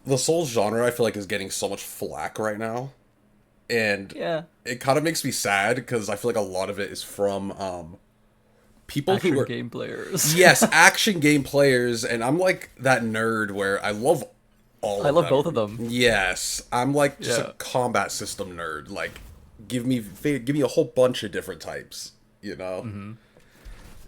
the Souls genre, I feel like, is getting so much flack right now, and Yeah, it kind of makes me sad because I feel like a lot of it is from people who action are, game players. yes, action game players, and I'm like that nerd where I love all I of love both of them. them. Yes, I'm like just a Yeah. combat system nerd. Like, give me a whole bunch of different types, you know.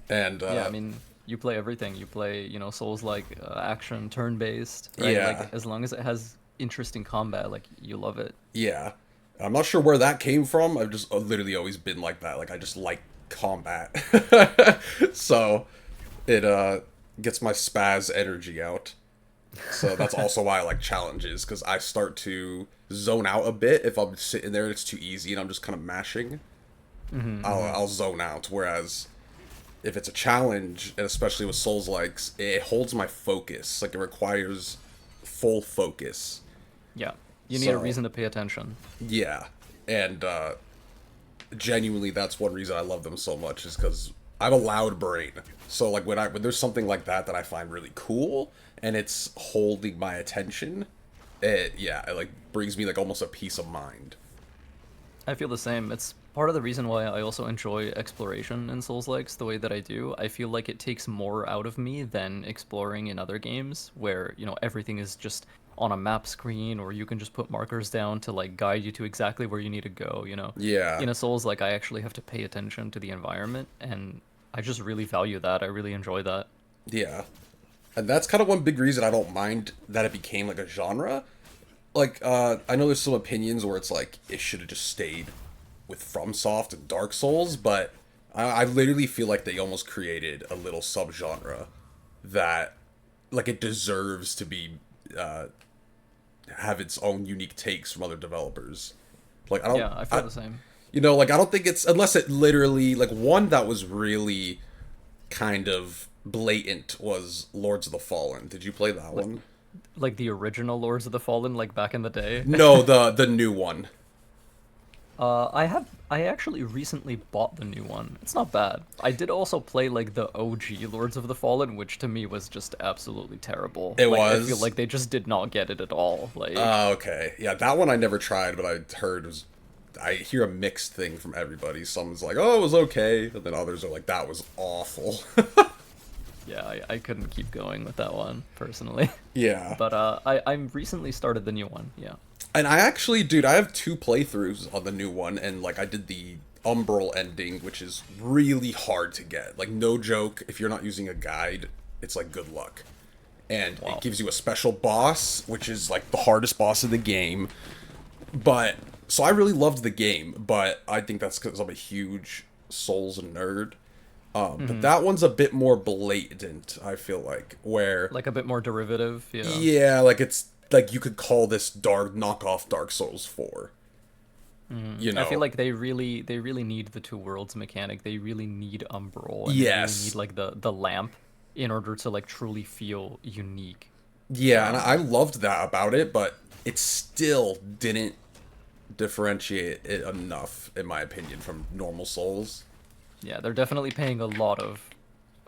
And Yeah, I mean, you play everything. You play, Souls like action, turn-based, right? Like yeah, as long as it has interesting combat, like you love it. yeah. I'm not sure where that came from. I've just literally always been like that. Like I just like combat, so it gets my spaz energy out. So that's also why I like challenges, because I start to zone out a bit if I'm sitting there and it's too easy and I'm just kind of mashing. I'll zone out. Whereas if it's a challenge, and especially with Soulslikes, it holds my focus. Like it requires full focus. Yeah, you need a So reason to pay attention. yeah, and genuinely, that's one reason I love them so much is because I have a loud brain. So like when there's something like that I find really cool and it's holding my attention, it like brings me like almost a peace of mind. I feel the same. It's part of the reason why I also enjoy exploration in Souls-likes the way that I do. I feel like it takes more out of me than exploring in other games where, everything is just on a map screen or you can just put markers down to like guide you to exactly where you need to go. Yeah, In a Souls like I actually have to pay attention to the environment and I just really value that. I really enjoy that. yeah, and that's kind of one big reason I don't mind that it became like a genre. Like I know there's some opinions where it's like it should have just stayed with FromSoft and Dark Souls, but I literally feel like they almost created a little subgenre that like it deserves to be uh, have its own unique takes from other developers. Like Yeah, I feel the same. like I don't think it's unless it literally like one that was really kind of blatant was Lords of the Fallen. Did you play that Like one? like the original Lords of the Fallen like back in the day. No, the new one. I actually recently bought the new one. It's not bad. I did also play like the OG Lords of the Fallen, which to me was just absolutely terrible. It Like I feel was. like they just did not get it at all. Like Okay. Yeah, that one I never tried, but I heard was. I hear a mixed thing from everybody. Someone's like, "Oh, it was okay," and then others are like, "That was awful." yeah, I couldn't keep going with that one personally. Yeah. But I'm recently started the new one. Yeah. And I actually, dude, I have two playthroughs on the new one, and like I did the Umbral ending, which is really hard to get. Like, no joke, if you're not using a guide, it's like good luck. And it Wow. gives you a special boss, which is like the hardest boss in the game. But so I really loved the game, but I think that's because I'm a huge Souls nerd. But that one's a bit more blatant, I feel like, where Like a bit more derivative. Yeah. yeah, like it's like you could call this dark knockoff Dark Souls 4. You I feel know. like they really need the two worlds mechanic. They really need Umbral and they really need Yes. like the lamp in order to like truly feel unique. Yeah, and I Um, loved that about it, but it still didn't differentiate it enough, in my opinion, from normal Souls. yeah, they're definitely paying a lot of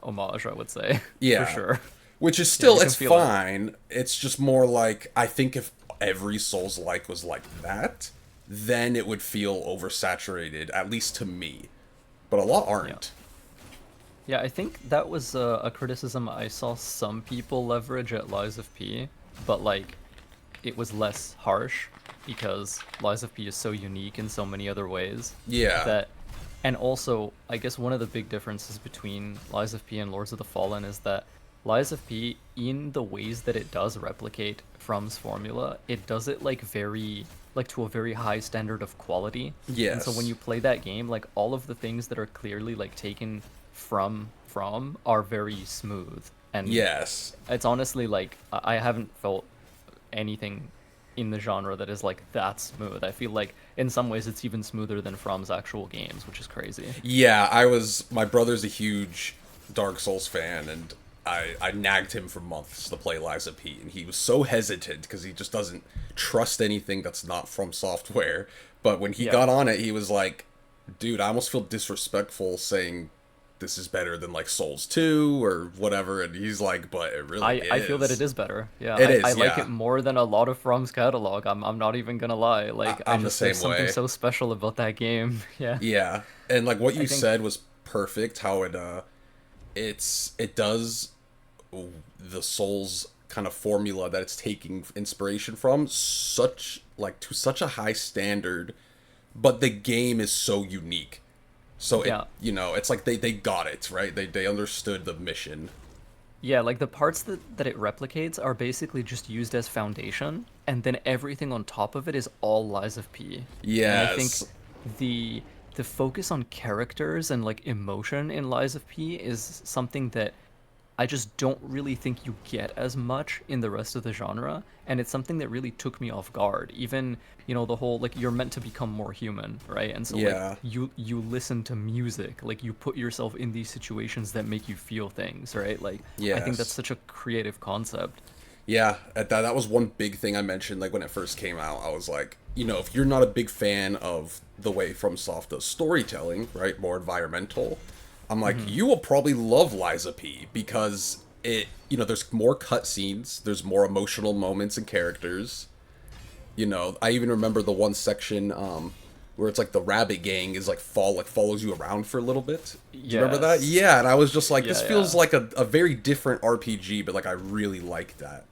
homage, I would say, for Yeah. sure. Which is Yeah, still, you can it's feel it. fine. It's just more like, I think if every Souls like was like that, then it would feel oversaturated, at least to me. But a lot Yeah. aren't. Yeah, I think that was a criticism I saw some people leverage at Lies of P, but like it was less harsh because Lies of P is so unique in so many other ways Yeah. that and also I guess one of the big differences between Lies of P and Lords of the Fallen is that Lies of P in the ways that it does replicate From's formula, it does it like very like to a very high standard of quality. And so when Yes. you play that game, like all of the things that are clearly like taken from are very smooth. And Yes. it's honestly like I haven't felt anything in the genre that is like that smooth. I feel like in some ways it's even smoother than From's actual games, which is crazy. Yeah, my brother's a huge Dark Souls fan, and I nagged him for months to play Liza P, and he was so hesitant because he just doesn't trust anything that's not from software. But when he Yeah. got on it, he was like, dude, I almost feel disrespectful saying this is better than like Souls 2 or whatever, and he's like, but it really I feel that it is. is better. Yeah, It I is, like yeah. it more than a lot of From's catalog. I'm not even gonna lie. Like I I'm the just there's same something way. so special about that game. Yeah. Yeah, and like what I you think said was perfect. How it does the Souls kind of formula that it's taking inspiration from such like to such a high standard, but the game is so unique. So it yeah. it's like they got it right. They understood the mission. Yeah, like the parts that it replicates are basically just used as foundation, and then everything on top of it is all Lies of P. And I think Yes. the the focus on characters and like emotion in Lies of P is something that I just don't really think you get as much in the rest of the genre, and it's something that really took me off guard. Even, the whole like you're meant to become more human, right? And so like Yeah. you listen to music, like you put yourself in these situations that make you feel things, right? Like I think that's Yes. such a creative concept. Yeah, that was one big thing I mentioned. Like when it first came out, I was like, if you're not a big fan of the way FromSoft does storytelling, right, more environmental, I'm like, Hmm. you will probably love Liza P because there's more cutscenes, there's more emotional moments and characters. I even remember the one section where it's like the rabbit gang is like follows you around for a little bit. Do you remember that? Yes. Yeah, and I was just like, this Yeah, feels yeah. like a very different RPG, but like I really like that.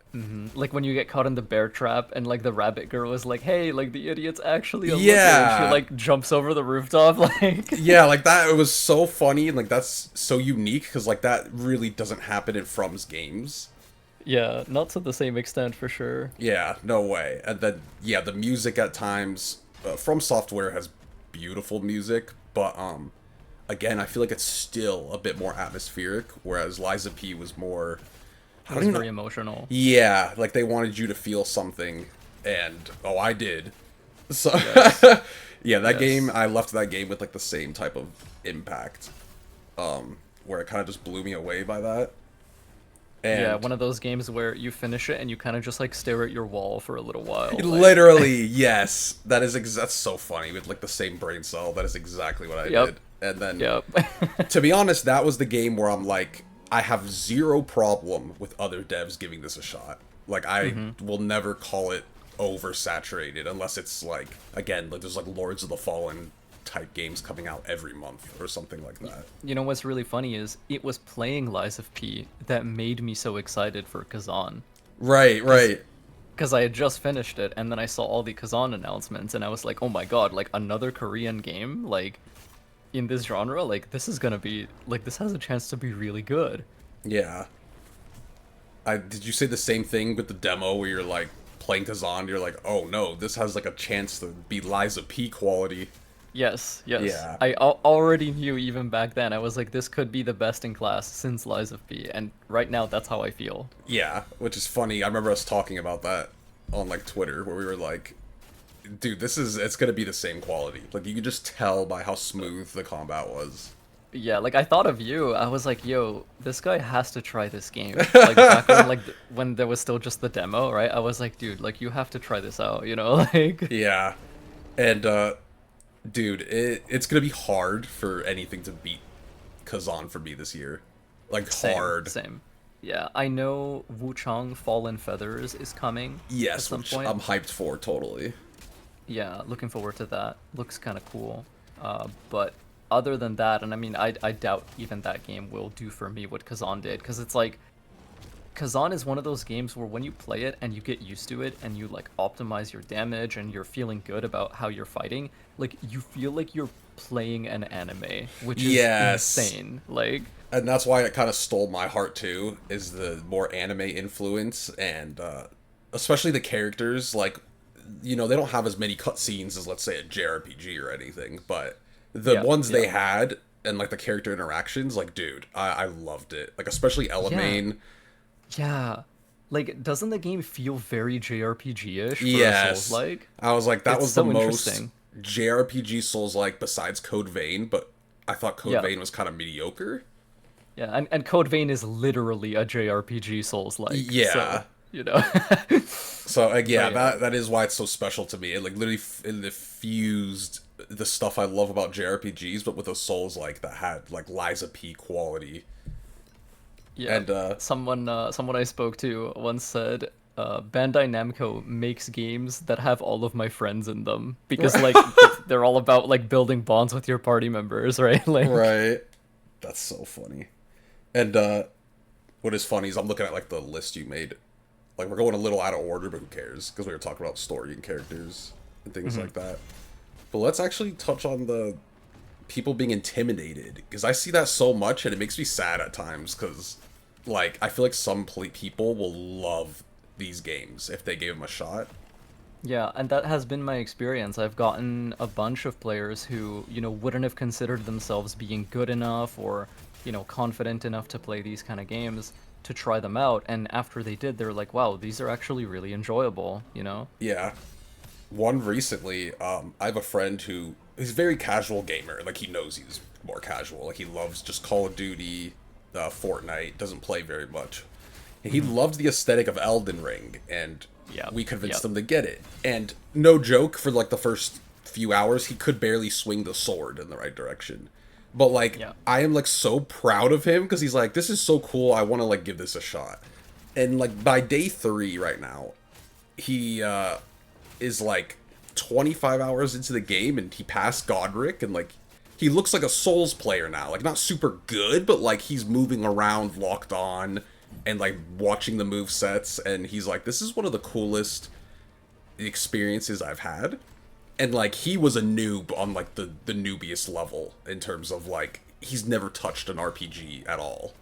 Like when you get caught in the bear trap and like the rabbit girl is like, "Hey, like the idiot's actually a looker," and she Yeah, like jumps over the rooftop, like. yeah, like that. It was so funny, and like that's so unique because like that really doesn't happen in From's games. Yeah, not to the same extent for sure. Yeah, no way. And then yeah, the music at times From Software has beautiful music, but again, I feel like it's still a bit more atmospheric, whereas Liza P was more. I It don't was even know. very emotional. Yeah, like they wanted you to feel something, and oh, I did. So Yes. yeah, that game Yes. I left that game with like the same type of impact, where it kind of just blew me away by that. Yeah, And one of those games where you finish it and you kind of just like stare at your wall for a little while. Like, literally, yes, that's so funny with like the same brain cell. That is exactly what I yep, did. And then, yep. to be honest, that was the game where I'm like, I have zero problem with other devs giving this a shot. Like, I Hmm. will never call it oversaturated unless it's like, again, like there's like Lords of the Fallen type games coming out every month or something like that. You know what's really funny is it was playing Lies of P that made me so excited for Kazan. Right, right. Because I had just finished it and then I saw all the Kazan announcements and I was like, oh my god, like another Korean game? Like, in this genre, like this is gonna be like this has a chance to be really good. Yeah. Did you say the same thing with the demo where you're like playing Kazan, you're like, oh no, this has like a chance to be Liza P quality. Yes, yes. Yeah. I already knew even back then. I was like, this could be the best in class since Lies of P, and right now that's how I feel. Yeah, which is funny. I remember us talking about that on like Twitter where we were like, dude, it's gonna be the same quality. Like you could just tell by how smooth the combat was. Yeah, like I thought of you. I was like, yo, this guy has to try this game. Like back when when there was still just the demo, right? I was like, dude, like you have to try this out, like Yeah. And dude, it's gonna be hard for anything to beat Kazan for me this year. Like same, hard. same. Yeah, I know Wu Chang Fallen Feathers is coming at Yes, some which point. I'm hyped for totally. Yeah, looking forward to that. Looks kind of cool. But other than that, and I mean, I doubt even that game will do for me what Kazan did, because it's like Kazan is one of those games where when you play it and you get used to it and you like optimize your damage and you're feeling good about how you're fighting, like you feel like you're playing an anime, which is Yes. insane. Like, And that's why it kind of stole my heart too, is the more anime influence and especially the characters. Like, they don't have as many cutscenes as let's say a JRPG or anything, but the yeah, ones yeah, they had and like the character interactions, like, dude, I loved it. Like, especially yeah, Elamane. yeah. Like, doesn't the game feel very JRPG-ish for a Yes, Souls-like? I was like, that It's was the so most interesting. JRPG Souls like besides Code Vein, but I thought Code Yeah. Vein was kind of mediocre. Yeah, and Code Vein is literally a JRPG Souls-like, so, Yeah. you know. So like, But yeah, yeah. that is why it's so special to me. It like literally it fused the stuff I love about JRPGs, but with a Souls like that had like Liza P quality. Yeah, And someone I spoke to once said, Bandai Namco makes games that have all of my friends in them because like they're all about like building bonds with your party members, right? Like, right, that's so funny. And what is funny is I'm looking at like the list you made. Like we're going a little out of order, but who cares? Because we were talking about story and characters and things like that. But let's actually touch on the people being intimidated, because I see that so much and it makes me sad at times. Because like I feel like some people will love these games if they gave them a shot. yeah, and that has been my experience. I've gotten a bunch of players who, wouldn't have considered themselves being good enough or, confident enough to play these kind of games to try them out. And after they did, they're like, wow, these are actually really enjoyable, you know? Yeah, one recently, I have a friend who is a very casual gamer. Like he knows he's more casual. Like he loves just Call of Duty, Fortnite. Doesn't play very much. And he loves the aesthetic of Elden Ring, and Yeah. we convinced Yep. him to get it. And no joke, for like the first few hours, he could barely swing the sword in the right direction. But like, Yeah. I am like so proud of him because he's like, this is so cool. I want to like give this a shot. And like by day 3 right now, he is like 25 hours into the game and he passed Godric, and like he looks like a Souls player now. Like not super good, but like he's moving around locked on and like watching the move sets, and he's like, this is one of the coolest experiences I've had. And like he was a noob on like the noobiest level in terms of like he's never touched an RPG at all.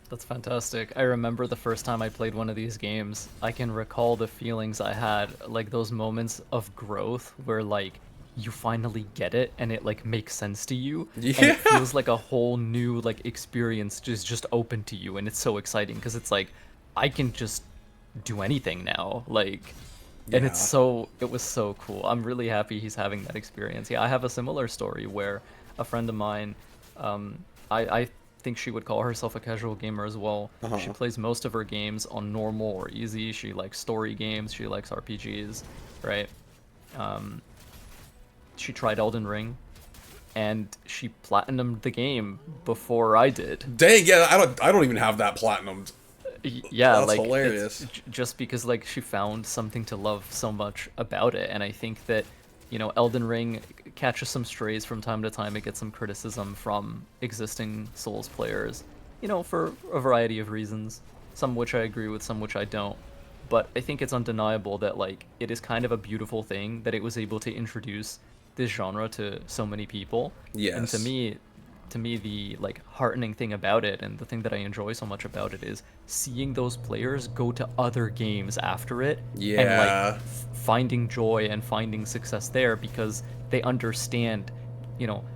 That's fantastic. I remember the first time I played one of these games. I can recall the feelings I had, like those moments of growth where like you finally get it and it like makes sense to you and Yeah. it feels like a whole new like experience just open to you, and it's so exciting because it's like I can just do anything now. Like, and Yeah. it was so cool. I'm really happy he's having that experience. Yeah, I have a similar story where a friend of mine, I think she would call herself a casual gamer as well. She Uh-huh. plays most of her games on normal or easy. She likes story games. She likes RPGs, right? She tried Elden Ring, and she platinumed the game before I did. Dang, yeah, I don't even have that platinumed. Yeah, That's like hilarious. just because like she found something to love so much about it. And I think that Elden Ring catches some strays from time to time. It gets some criticism from existing Souls players, for a variety of reasons, some which I agree with, some which I don't. But I think it's undeniable that like it is kind of a beautiful thing that it was able to introduce this genre to so many people. And to Yes. me, the like heartening thing about it, and the thing that I enjoy so much about it, is seeing those players go to other games after it and like Yeah. finding joy and finding success there because they understand,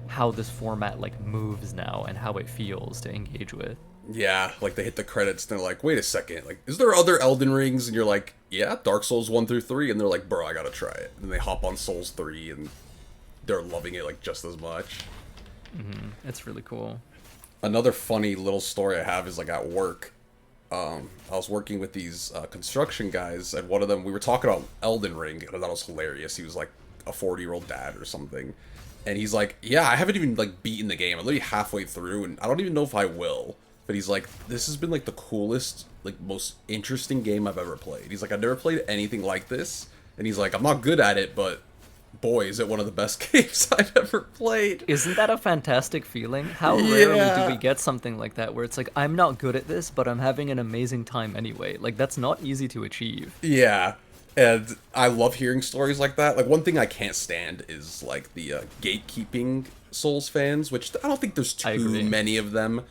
how this format like moves now and how it feels to engage with. Yeah, like they hit the credits and they're like, wait a second, like, is there other Elden Rings? And you're like, yeah, Dark Souls 1 through 3. And they're like, bro, I gotta try it. And they hop on Souls 3 and they're loving it like just as much. It's really cool. Another funny little story I have is like at work. I was working with these construction guys, and one of them, we were talking about Elden Ring, and I thought it was hilarious. He was like a 40-year-old dad or something. And he's like, yeah, I haven't even like beaten the game. I'm literally halfway through, and I don't even know if I will. But he's like, this has been like the coolest, like most interesting game I've ever played. He's like, I've never played anything like this. And he's like, I'm not good at it, but boy, is it one of the best games I've ever played. Isn't that a fantastic feeling? How rarely do Yeah. we get something like that where it's like, I'm not good at this, but I'm having an amazing time anyway? Like, that's not easy to achieve. Yeah. And I love hearing stories like that. Like, one thing I can't stand is, like, the gatekeeping Souls fans, which I don't think there's I too agree. many of them,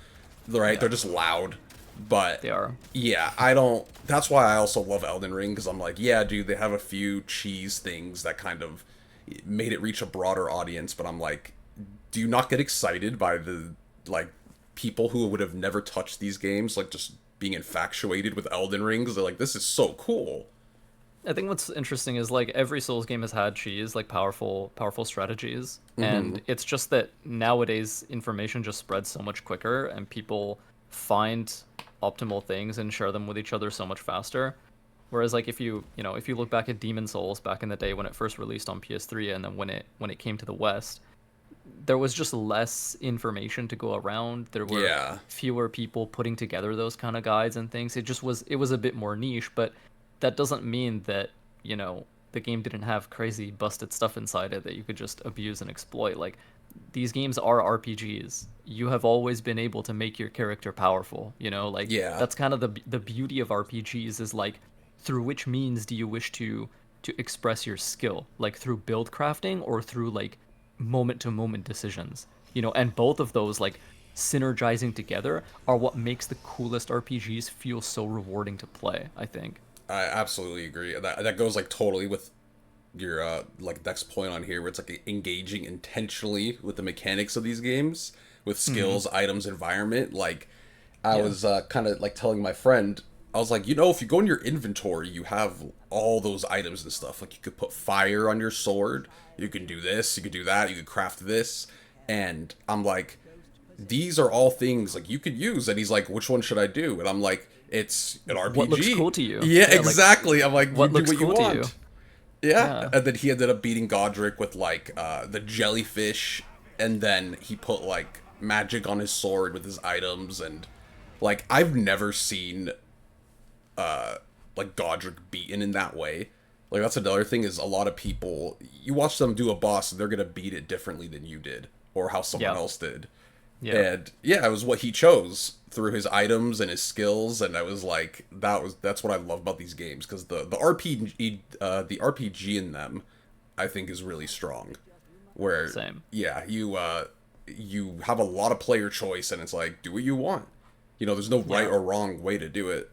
right? Yeah. They're just loud. But, They are. yeah, I don't... That's why I also love Elden Ring, because I'm like, yeah, dude, they have a few cheese things that kind of made it reach a broader audience, but I'm like, do you not get excited by the, like, people who would have never touched these games, like, just being infatuated with Elden Ring? Because they're like, this is so cool. I think what's interesting is like every Souls game has had cheese, like powerful strategies, and it's just that nowadays information just spreads so much quicker, and people find optimal things and share them with each other so much faster. Whereas like if you look back at Demon Souls back in the day when it first released on PS3 and then when it came to the West, there was just less information to go around. There were Yeah. fewer people putting together those kind of guides and things. It was a bit more niche, but that doesn't mean that, the game didn't have crazy busted stuff inside it that you could just abuse and exploit. Like these games are RPGs. You have always been able to make your character powerful, like Yeah. that's kind of the beauty of RPGs is like through which means do you wish to express your skill? Like through build crafting or through like moment to moment decisions. And both of those like synergizing together are what makes the coolest RPGs feel so rewarding to play, I think. I absolutely agree. That goes like totally with your like next point on here, where it's like engaging intentionally with the mechanics of these games, with skills, items, environment. Like I Yeah. was kind of like telling my friend, I was like, if you go in your inventory, you have all those items and stuff. Like you could put fire on your sword, you can do this, you could do that, you could craft this, and I'm like, these are all things like you could use. And he's like, which one should I do? And I'm like, it's an What looks RPG. cool to you? Yeah, Yeah, like exactly. I'm like, you what do looks what you cool to you? want. Yeah, Yeah. and then he ended up beating Godric with like the jellyfish, and then he put like magic on his sword with his items, and like I've never seen like Godric beaten in that way. Like that's another thing is a lot of people you watch them do a boss and they're gonna beat it differently than you did or how someone Yeah. else did. Yeah. And yeah, it was what he chose through his items and his skills, and I was like, that's what I love about these games because the RPG in them, I think is really strong. Where Same. yeah, you have a lot of player choice, and it's like do what you want. There's no right Yeah. or wrong way to do it.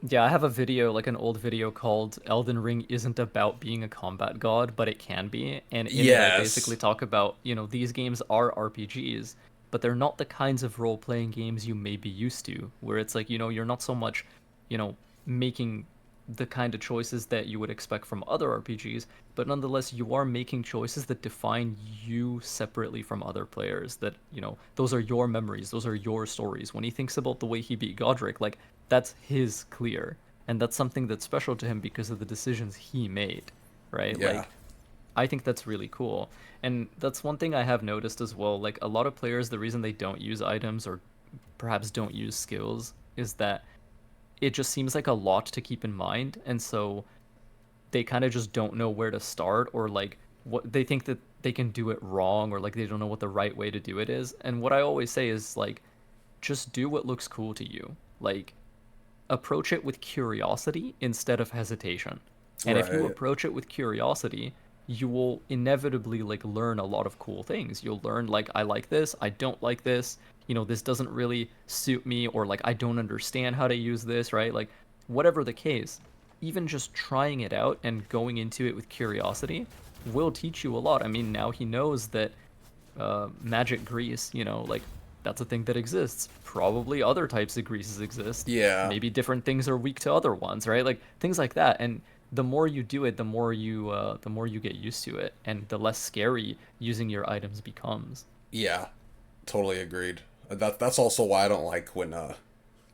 Yeah, I have a video, like an old video called Elden Ring isn't about being a combat god, but it can be. And in it, I basically Yes. talk about, these games are RPGs, but they're not the kinds of role-playing games you may be used to, where it's like, you're not so much, making the kind of choices that you would expect from other RPGs, but nonetheless, you are making choices that define you separately from other players. That, those are your memories, those are your stories. When he thinks about the way he beat Godric, like, that's his clear. And that's something that's special to him because of the decisions he made, right? Yeah. Like, I think that's really cool. And that's one thing I have noticed as well. Like, a lot of players, the reason they don't use items or perhaps don't use skills is that it just seems like a lot to keep in mind, and so they kind of just don't know where to start, or like what they think that they can do it wrong, or like they don't know what the right way to do it is. And what I always say is like just do what looks cool to you. Like approach it with curiosity instead of hesitation. And if you Right. approach it with curiosity, you will inevitably like learn a lot of cool things. You'll learn like I like this, I don't like this, this doesn't really suit me, or like I don't understand how to use this, right? Like whatever the case, even just trying it out and going into it with curiosity will teach you a lot. I mean, now he knows that magic grease, like that's a thing that exists. Probably other types of greases exist. Yeah. Maybe different things are weak to other ones, right? Like things like that. And the more you do it, the more you get used to it, and the less scary using your items becomes. Yeah. Totally agreed. That's also why I don't like when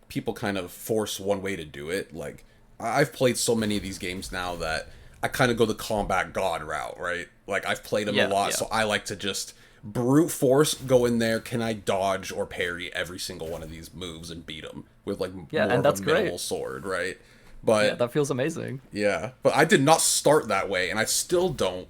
people kind of force one way to do it. Like I've played so many of these games now that I kind of go the combat god route, right? Like I've played them a Yeah, lot, yeah, so I like to just brute force go in there. Can I dodge or parry every single one of these moves and beat them with like yeah, more and of a that's minimal great. sword, right? Yeah, But that feels amazing. yeah, but I did not start that way, and I still don't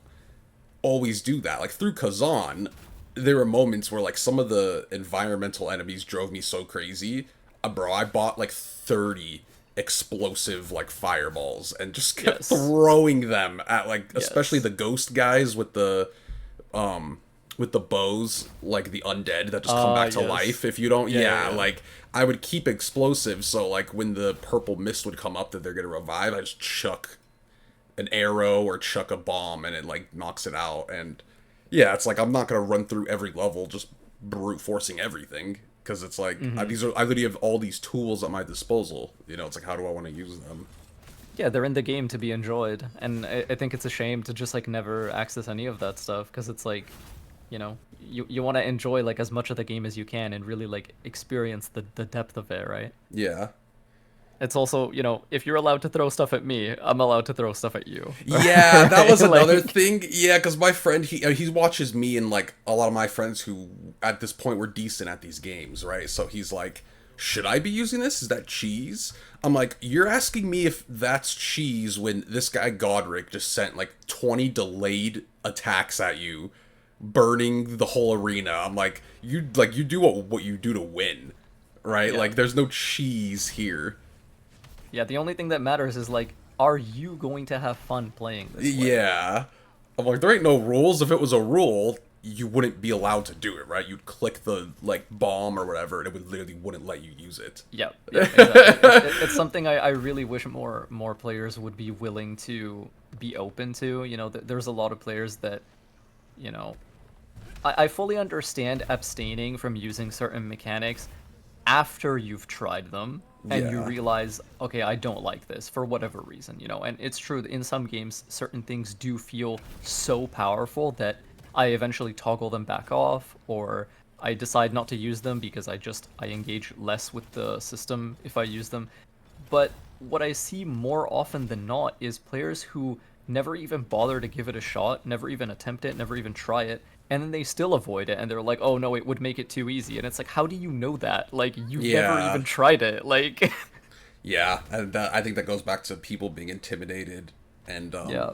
always do that. Like through Khazan, there were moments where like some of the environmental enemies drove me so crazy. Bro, I bought like 30 explosive like fireballs and just kept Yes, throwing them at like especially yes. the ghost guys with the bows, like the undead that just come back to Yes. life if you don't. Yeah, yeah, Yeah, yeah. like I would keep explosives so like when the purple mist would come up that they're gonna revive, I just chuck an arrow or chuck a bomb and it like knocks it out. And yeah, it's like I'm not gonna run through every level just brute forcing everything because it's like Hmm. I literally have all these tools at my disposal. It's like how do I want to use them? Yeah, they're in the game to be enjoyed, and I think it's a shame to just like never access any of that stuff because it's like, you want to enjoy like as much of the game as you can and really like experience the depth of it, right? Yeah, It's also, if you're allowed to throw stuff at me, I'm allowed to throw stuff at you. Yeah, that Right? was another Like, thing. Yeah, because my friend, he watches me and like a lot of my friends who at this point were decent at these games, right? So he's like, should I be using this? Is that cheese? I'm like, you're asking me if that's cheese when this guy Godric just sent like 20 delayed attacks at you, burning the whole arena. I'm like you do what you do to win, right? yeah. Like there's no cheese here. Yeah, the only thing that matters is, like, are you going to have fun playing this way? Yeah. I'm like, there ain't no rules. If it was a rule, you wouldn't be allowed to do it, right? You'd click the, like, bomb or whatever, and it would literally wouldn't let you use it. Yep, yep, exactly. It's something I really wish more players would be willing to be open to. There's a lot of players that, you know, I fully understand abstaining from using certain mechanics after you've tried them and you Yeah. realize, okay, I don't like this for whatever reason, and it's true that in some games certain things do feel so powerful that I eventually toggle them back off, or I decide not to use them because I engage less with the system if I use them. But what I see more often than not is players who never even bother to give it a shot, never even attempt it, never even try it, and then they still avoid it, and they're like, "Oh no, it would make it too easy." And it's like, how do you know that? Like, you've never Yeah. even tried it. Like, Yeah. And I think that goes back to people being intimidated and yeah,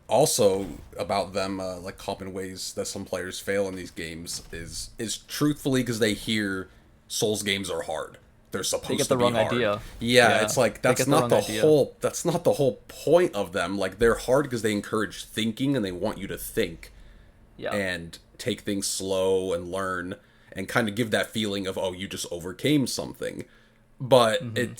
also about them like common ways that some players fail in these games is truthfully because they hear Souls games are hard. They're they supposed get to the be wrong hard. idea. Yeah, Yeah, it's like they get the wrong idea. that's not the whole point of them. Like they're hard because they encourage thinking and they want you to think Yeah, and take things slow and learn and kind of give that feeling of, oh, you just overcame something. But hmm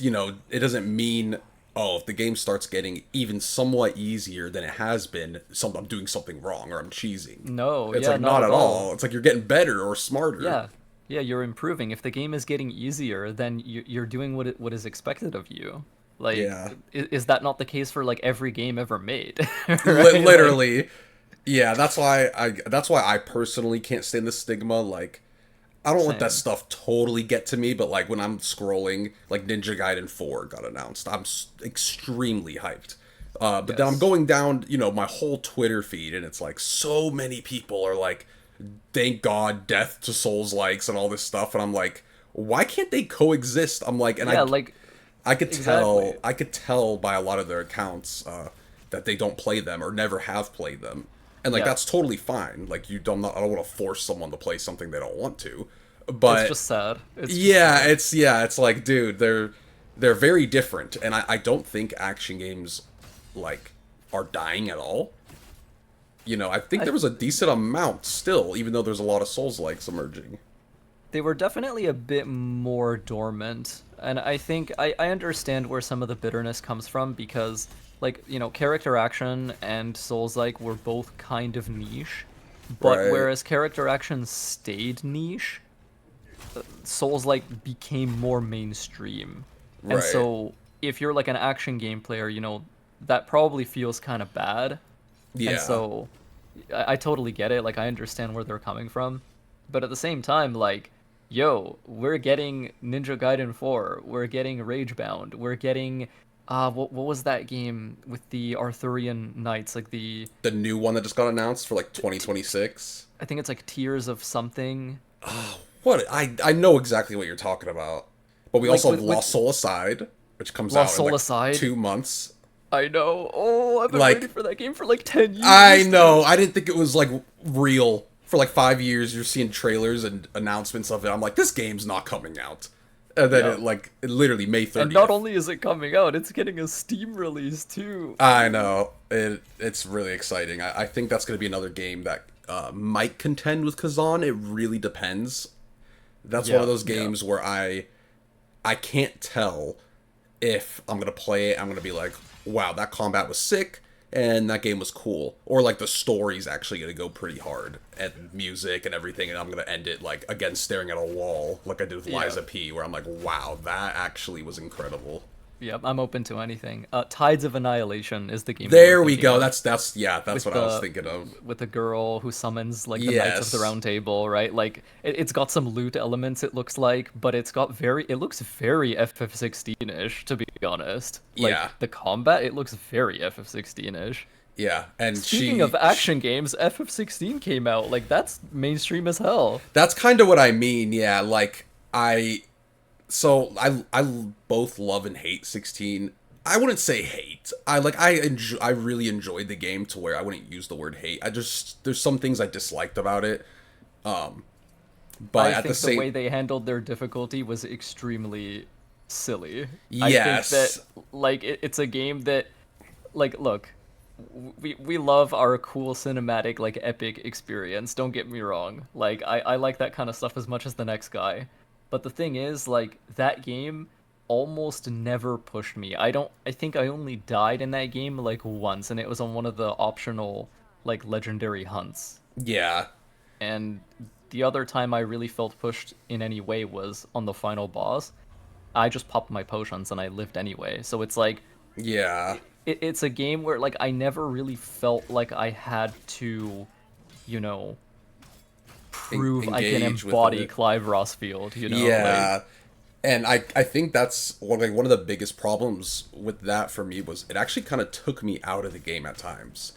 it doesn't mean, oh, if the game starts getting even somewhat easier than it has been, I'm doing something wrong or I'm cheesing. no, It's yeah, like not not at at all. all. It's like you're getting better or smarter. Yeah, yeah, you're improving. If the game is getting easier, then you're doing what is expected of you. Like, Yeah. is that not the case for like every game ever made? Right? Like, Literally. Yeah, that's why I personally can't stand the stigma. Like, I don't let that same. stuff totally get to me, but like when I'm scrolling, like Ninja Gaiden 4 got announced, I'm extremely hyped. But then I'm Yes. going down, my whole Twitter feed, and it's like so many people are like, "Thank God, death to Souls likes and all this stuff," and I'm like, "Why can't they coexist?" I'm like, and Yeah, like, I could exactly. tell by a lot of their accounts that they don't play them or never have played them, and like Yeah. that's totally fine. Like I don't want to force someone to play something they don't want to, It's but just sad. It's just yeah, sad. it's like, dude, they're very different, and I don't think action games like are dying at all. I think I there was a decent amount still, even though there's a lot of Souls likes emerging. They were definitely a bit more dormant, and I think I understand where some of the bitterness comes from because, like, character action and Souls-like were both kind of niche, but Right, whereas character action stayed niche, Souls-like became more mainstream. And right. so if you're like an action game player, that probably feels kind of bad. And Yeah, so I totally get it. Like, I understand where they're coming from. But at the same time, like, yo, we're getting Ninja Gaiden 4. We're getting Ragebound. We're getting what was that game with the Arthurian knights? Like the new one that just got announced for like 2026. I think it's like Tears of something. What I know exactly what you're talking about, but we Like also have with Lost Soul Aside, which comes Lost out in Soul like aside. 2 months. I know. Oh, I've been waiting Like, for that game for like 10 I years, know, dude. I didn't think it was like real for like 5 years. You're seeing trailers and announcements of it. I'm like, this game's not coming out, and then Yeah. it literally May And not 30th. only is it coming out, it's getting a Steam release too. I Ooh. know it's really exciting. I think that's going to be another game that might contend with Kazan. It really depends. That's one of Yeah, those yeah. games where I can't tell if I'm gonna play it. I'm gonna be like, wow, that combat was sick and that game was cool, or like the story's actually gonna go pretty hard and music and everything, and I'm gonna end it like again staring at a wall like I did with Yeah. Liza P, where I'm like, wow, that actually was incredible. Yeah, I'm open to anything. Tides of Annihilation is the game you were There we thinking go. of, That's yeah, that's with what I was the thinking of. with the girl who summons like the Knights of the Yes. Round Table, right? Like it's got some loot elements, it looks like, but it looks very FF16-ish, to be honest. Like Yeah. the combat, it looks very FF16-ish. Yeah. And Speaking of she action games, FF16 came out. Like that's mainstream as hell. that's kind of what I mean. Yeah, like I both love and hate 16. I wouldn't say hate. I really enjoyed the game to where I wouldn't use the word hate. I just there's some things I disliked about it. Um but I at the think the way same they handled their difficulty was extremely silly. I think that yes. it's a game that like look, we love our cool cinematic like epic experience. Don't get me wrong. Like I like that kind of stuff as much as the next guy. But the thing is like that game almost never pushed me. I think I only died in that game like once and it was on one of the optional like legendary hunts. Yeah. And the other time I really felt pushed in any way was on the final boss. I just popped my potions and I lived anyway. So it's like Yeah. it's a game where like I never really felt like I had to, you know, prove I can Engage with embody it. Clive Rossfield, you know, like Yeah. And I think that's one of the biggest problems with that for me was it actually kind of took me out of the game at times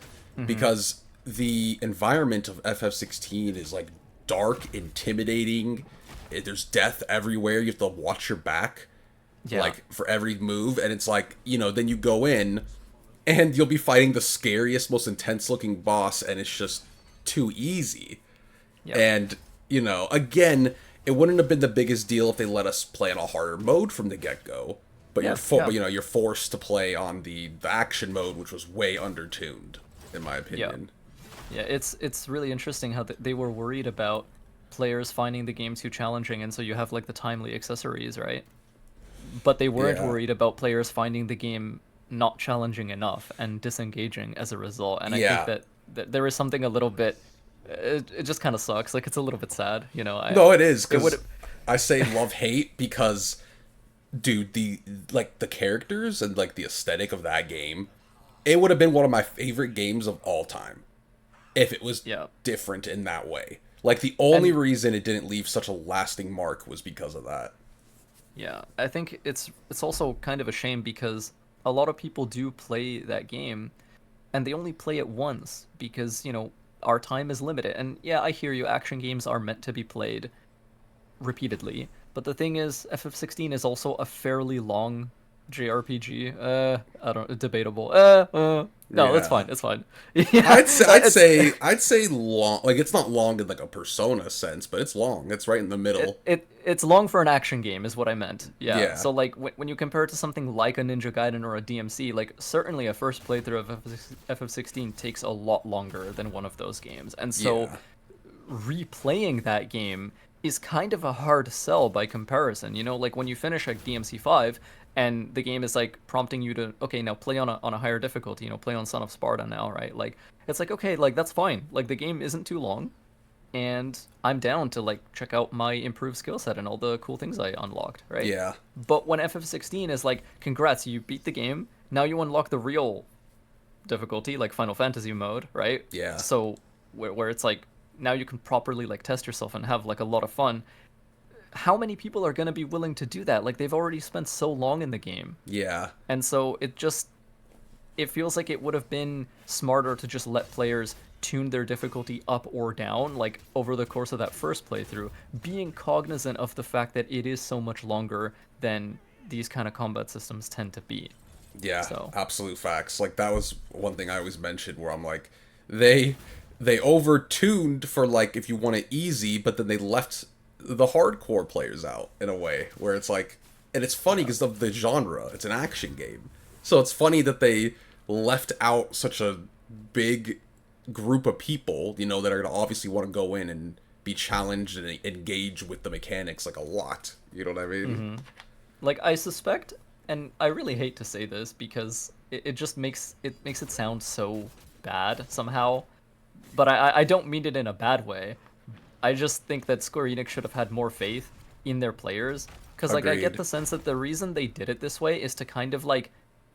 because the environment of FF16 is like dark, intimidating. There's death everywhere. You have to watch your back, yeah. like for every move, and it's like then you go in, and you'll be fighting the scariest, most intense looking boss, and it's just too easy. Yeah. And, again, it wouldn't have been the biggest deal if they let us play on a harder mode from the get-go. But Yeah, you're forced to play on the action mode, which was way undertuned, in my opinion. Yeah, it's really interesting how they were worried about players finding the game too challenging, and so you have like the timely accessories, right? But they weren't Yeah. worried about players finding the game not challenging enough and disengaging as a result. And I think Yeah. that there is something a little bit. It just kind of sucks. Like it's a little bit sad, you know. No, it is, It would. because I say love-hate because, dude, the characters and, like, the aesthetic of that game, it would have been one of my favorite games of all time if it was Yeah. different in that way. Like, the only And reason it didn't leave such a lasting mark was because of that. yeah, I think it's also kind of a shame because a lot of people do play that game, and they only play it once because our time is limited. And yeah, I hear you. Action games are meant to be played repeatedly. But the thing is, FF16 is also a fairly long JRPG. I don't debatable. No, it's Yeah. fine. It's fine. Yeah, it's I'd say long. Like, it's not long in like a Persona sense, but it's long. It's right in the middle. it's long for an action game, is what I meant. Yeah. Yeah. So like when you compare it to something like a Ninja Gaiden or a DMC, like certainly a first playthrough of FF16 takes a lot longer than one of those games, and so Yeah. replaying that game is kind of a hard sell by comparison. Like when you finish like DMC5 and the game is like prompting you to, okay, now play on a higher difficulty, play on Son of Sparta now, right? Like it's like, okay, like that's fine. Like the game isn't too long and I'm down to like check out my improved skill set and all the cool things I unlocked, right? Yeah. But when FF16 is like, congrats, you beat the game. Now you unlock the real difficulty, like Final Fantasy mode, right? Yeah. So where it's like now you can properly like test yourself and have like a lot of fun. How many people are going to be willing to do that? Like they've already spent so long in the game. Yeah. And so it feels like it would have been smarter to just let players tune their difficulty up or down like over the course of that first playthrough, being cognizant of the fact that it is so much longer than these kind of combat systems tend to be. Yeah, So absolute facts. Like, that was one thing I always mentioned where I'm like, they over-tuned for, like, if you want it easy, but then they left the hardcore players out in a way where it's like, and it's funny because of the genre. It's an action game. So it's funny that they left out such a big group of people, that are going to obviously want to go in and be challenged and engage with the mechanics like a lot. You know what I mean? like I suspect, and I really hate to say this because it just makes it sound so bad somehow, but I don't mean it in a bad way. I just think that Square Enix should have had more faith in their players Because like I get Agreed. the sense that the reason they did it this way is to kind of like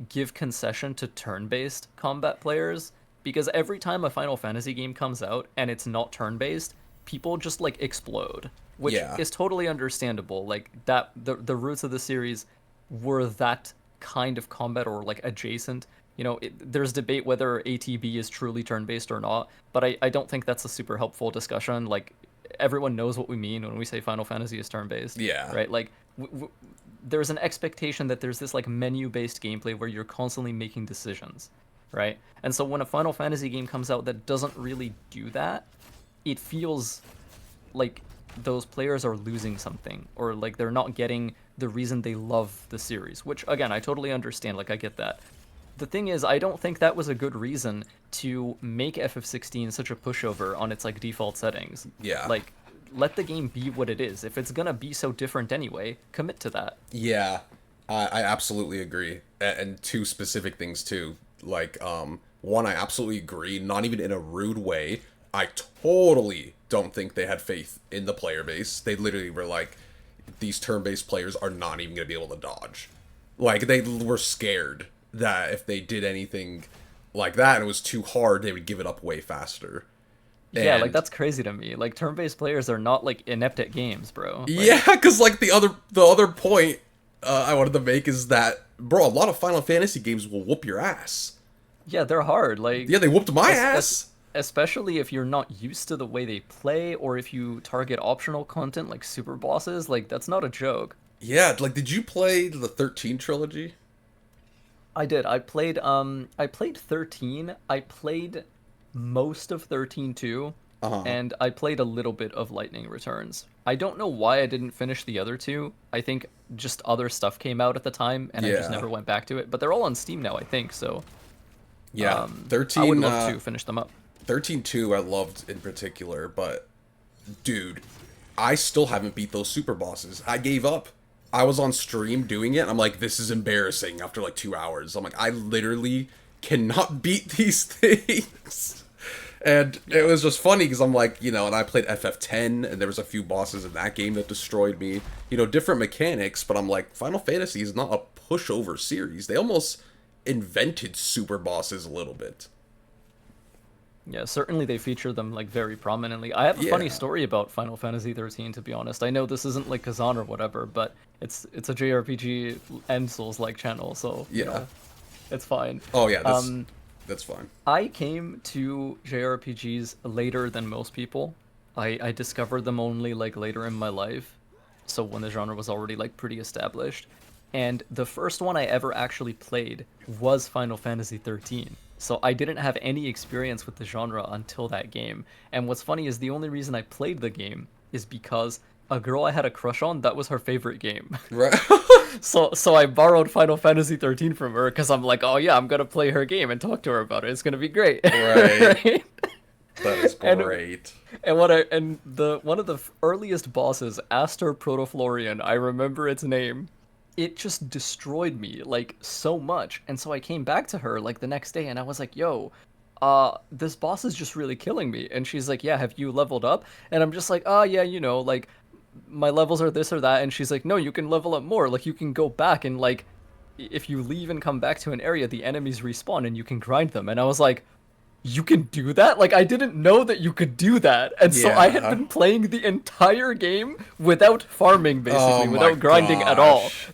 give concession to turn-based combat players. Because every time a Final Fantasy game comes out and it's not turn-based, people just like explode, which Yeah. is totally understandable. Like that, the roots of the series were that kind of combat or like adjacent. There's debate whether ATB is truly turn-based or not, but I don't think that's a super helpful discussion. Like everyone knows what we mean when we say Final Fantasy is turn-based, Yeah. right? Like there's an expectation that there's this like menu-based gameplay where you're constantly making decisions, right? And so when a Final Fantasy game comes out that doesn't really do that, it feels like those players are losing something, or like they're not getting the reason they love the series, which again I totally understand. Like I get that. The thing is, I don't think that was a good reason to make FF16 such a pushover on its like default settings. Yeah. Like, let the game be what it is. If it's gonna be so different anyway, commit to that. Yeah, I absolutely agree. And two specific things too. Like, one, I absolutely agree. Not even in a rude way. I totally don't think they had faith in the player base. They literally were like, these turn-based players are not even going to be able to dodge. Like, they were scared that if they did anything like that and it was too hard, they would give it up way faster. Yeah, like And that's crazy to me. Like turn-based players are not like inept at games, bro. Like, yeah, because like the other point I wanted to make is that, bro, a lot of Final Fantasy games will whoop your ass. yeah, they're hard. Like, Yeah, they whooped my es- ass. es- especially if you're not used to the way they play, or if you target optional content like super bosses. Like, that's not a joke. Yeah, like, did you play the 13 trilogy? I did. I played 13. I played most of 13 too, Uh-huh. and I played a little bit of Lightning Returns. I don't know why I didn't finish the other two. I think just other stuff came out at the time and I just Yeah. never went back to it. But they're all on Steam now, I think, so Yeah. I would 13, love to finish them up. 13-2 I loved in particular, but dude, I still haven't beat those super bosses. I gave up. I was on stream doing it. I'm like, this is embarrassing after like 2 hours. I'm like, I literally cannot beat these things. And it was just funny because I'm like, and I played FF10 and there was a few bosses in that game that destroyed me. Different mechanics, but I'm like, Final Fantasy is not a pushover series. They almost invented super bosses a little bit. Yeah, certainly they feature them like very prominently. I have a funny Yeah. story about Final Fantasy 13 to be honest. I know this isn't like Khazan or whatever, but it's a JRPG and Souls-like channel, so Yeah. it's fine. Oh yeah, that's fine. I came to JRPGs later than most people. I discovered them only like later in my life, so when the genre was already like pretty established. And the first one I ever actually played was Final Fantasy 13. So I didn't have any experience with the genre until that game. And what's funny is the only reason I played the game is because a girl I had a crush on, that was her favorite game. Right. So I borrowed Final Fantasy 13 from her because I'm like, oh yeah, I'm gonna play her game and talk to her about it. It's gonna be great. Right. Right? That is And great. the one of the earliest bosses, Aster Protoflorian, I remember its name. It just destroyed me like so much, and so I came back to her like the next day, and I was like, "Yo, this boss is just really killing me." And she's like, "Yeah, have you leveled up?" And I'm just like, "Oh yeah, like my levels are this or that." And she's like, "No, you can level up more. Like you can go back and like if you leave and come back to an area, the enemies respawn and you can grind them." And I was like, you can do that? Like, I didn't know that you could do that. And so I had Yeah. been playing the entire game without farming, Oh basically, my without grinding at all. gosh.